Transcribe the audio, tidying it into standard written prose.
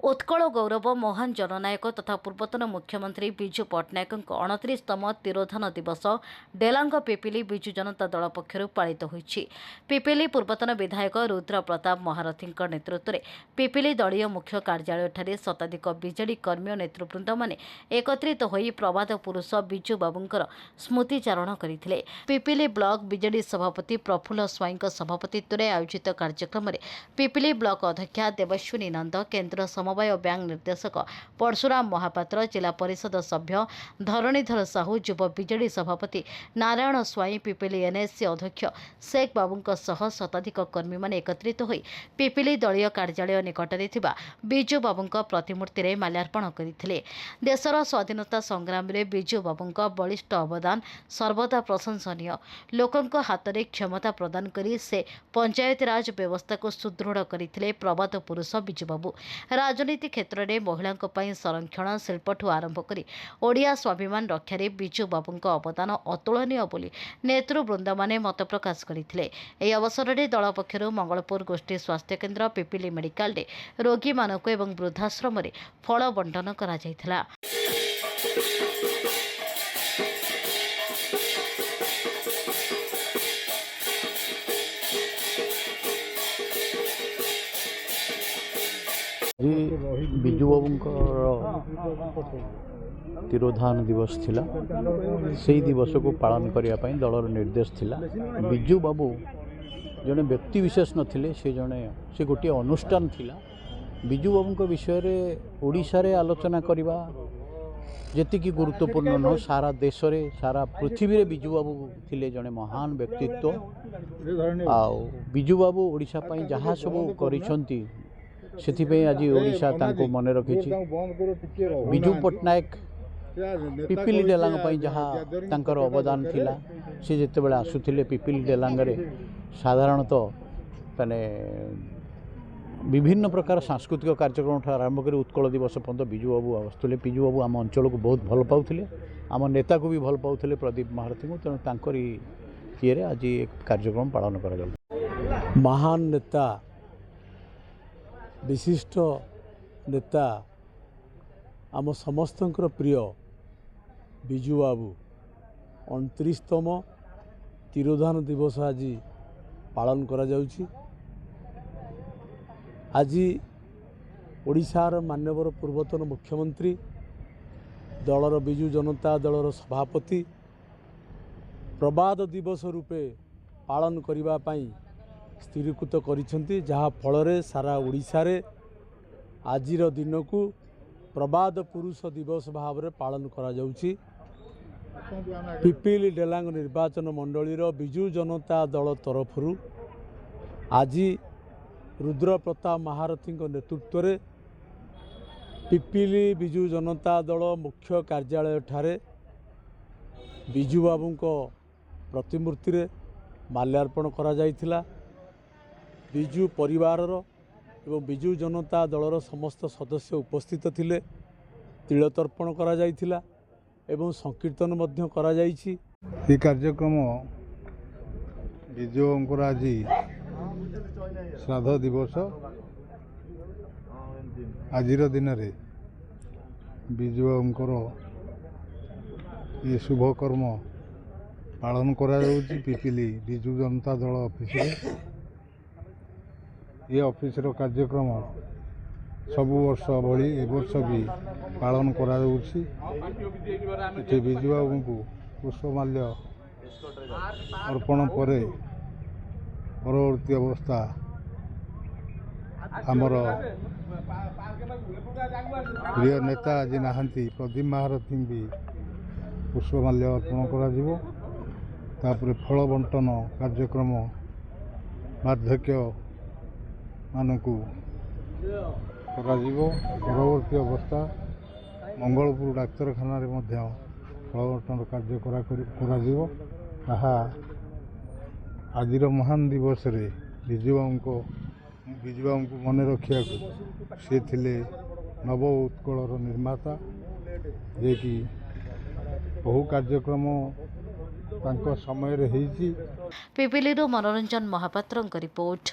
उत्कल गौरव महान जननायक तथा पूर्वतन मुख्यमंत्री विजु पट्टनायक 29तम तिरोधान दिवस डेलांग पिपिली विजु जनता दल पक्षर पालित होइछि। पिपिली पूर्वतन विधायक रुद्र प्रताप महारथी नेतृत्व में पिपिली दलीय मुख्य कार्यालय शताधिक बीजेडी कर्मी और नेतृवृंद माने एकत्रित होई प्रबाद पुरुष विजु बाबूंकर स्मृतिचारण करथिले। पिपिली ब्लॉक बीजेडी सभापति प्रफुल्ल स्वाई सभापतित्व में आयोजित कार्यक्रम में पिपिली ब्लॉक अध्यक्षा देवस्विनी नंद, केन्द्र समवाय बैंक निर्देशक परशुराम महापात्र, जिला परिषद सभ्य धरणीधर साहू, युव बीजेडी सभापति नारायण स्वाई, पिपिली एनएससी अध्यक्ष शेख बाबूंक सह शताधिक कर्मी माने एकत्रित होई पिपिली दलीय कार्यालय निकटरे थिबा विजु बाबूंक प्रतिमूर्ति रे माल्यार्पण करथिले। देशर स्वाधीनता संग्राम रे विजु बाबूंक बलिष्ठ अवदान सर्वदा प्रशंसनीय। लोकंक हातरे क्षमता प्रदान करी से पंचायत राज व्यवस्था को सुदृढ़ करथिले। प्रबाद पुरुष विजु बाबू राजनीति क्षेत्र में महिला संरक्षण शिल्पठू आरंभ कर ओडिया स्वाभिमान रक्षारे विजु बाबूंक अवदान अतुलनीय बोली नेतृवृंद माने मत प्रकाश करथिले। एही अवसर में दल पक्षर मंगलपुर गोष्ठी स्वास्थ्य केन्द्र, पिपिली मेडिकल रे रोगी मानक एवं वृद्धाश्रम रे फल बंटन करा जायथिला। विजु बाबूंकर तिरोधान दिवस थिला। से दिवस को पालन करने दलर निर्देश थिला। विजु बाबू जड़े व्यक्ति विशेष नथिले, से गोटे अनुष्ठान थिला। विजु बाबूंक विषय रे ओडिशा रे आलोचना करवा जेतिकी गुरुत्वपूर्ण न, सारा देश रे सारा पृथ्वी रे विजु बाबू थिले जड़े महान व्यक्तित्व। विजु बाबू ओडिशा पई जहाँ सब करिसंती से आज ओडिशा तांको मन रखी। विजु पट्टनायक पिपिली डेलांग जहाँ तांकर अवदान थिला, से जिते बड़े आसुथिले पिपिली डेलांग रे साधारणतः माने विभिन्न प्रकार सांस्कृतिक कार्यक्रम आरंभ कर उत्कल दिवस पर्यंत विजु बाबू आसुले। विजु बाबू आम अंचल को बहुत भल पाउथिले, आम नेता को भी भल पाउथिले प्रदीप महारथी को। तेणु तांकर ये आज एक कार्यक्रम पालन करा। महान नेता, विशिष्ट नेता, आम समस्तंकर प्रिय विजु बाबू 29तम तिरोधान दिवस आज पालन करा जाउछि। आज ओडिशार माननीय पूर्वतन मुख्यमंत्री, दलर विजु जनता दलर सभापति प्रबाद दिवस रूपे पालन करिबा पई स्थिरीकृत करिसेंती, जहाँ फल सारा ओडिशा रे आजिर दिन को प्रबाद पुरुष दिवस भाव में पालन करा जाउछि। पिपिली डेलांग निर्वाचन मंडलीर विजु जनता दल तरफरु आज रुद्र प्रताप महारथी नेतृत्व में पिपिली विजु जनता दल मुख्य कार्यालय ठारे विजु बाबूंक प्रतिमूर्ति रे माल्यार्पण करा जायथिला। विजु परिवारर एवं विजु जनता दलर समस्त सदस्य उपस्थित थिले। तिलतर्पण करा जायथिला एवं संकीर्तन मध्य करा जायछि। ये कार्यक्रम विजु आज श्राद्ध दिवस। आजिर दिन रे विजु ये शुभ कर्म पालन करा जाउछि पिपिली विजु जनता दल ऑफिस रे। ये ऑफिस रो कार्यक्रम सबु वर्ष भली ए वर्ष भी पालन करा जाउछि। एठी विजु बाबू को पुष्पमाल्य अर्पण पर परवर्ती अवस्था आमर प्रिय नेता आज नहांती प्रदीप महारथी भी पुष्पमाल्य अर्पण करा जिवो। तापर फल बंटन कार्यक्रम वार्धक्य मानकु परवर्ती अवस्था मंगलपुर डाक्तरखाना रे मध्य फल बंटन कार्य करा। आजिर महान दिवस रे विजु बाबू को मन रखा से थिले नव उत्कलर निर्माता, जे कि बहु कार्यक्रम तांको समय रे हेछि। पिपिली मनोरंजन महापात्र रिपोर्ट।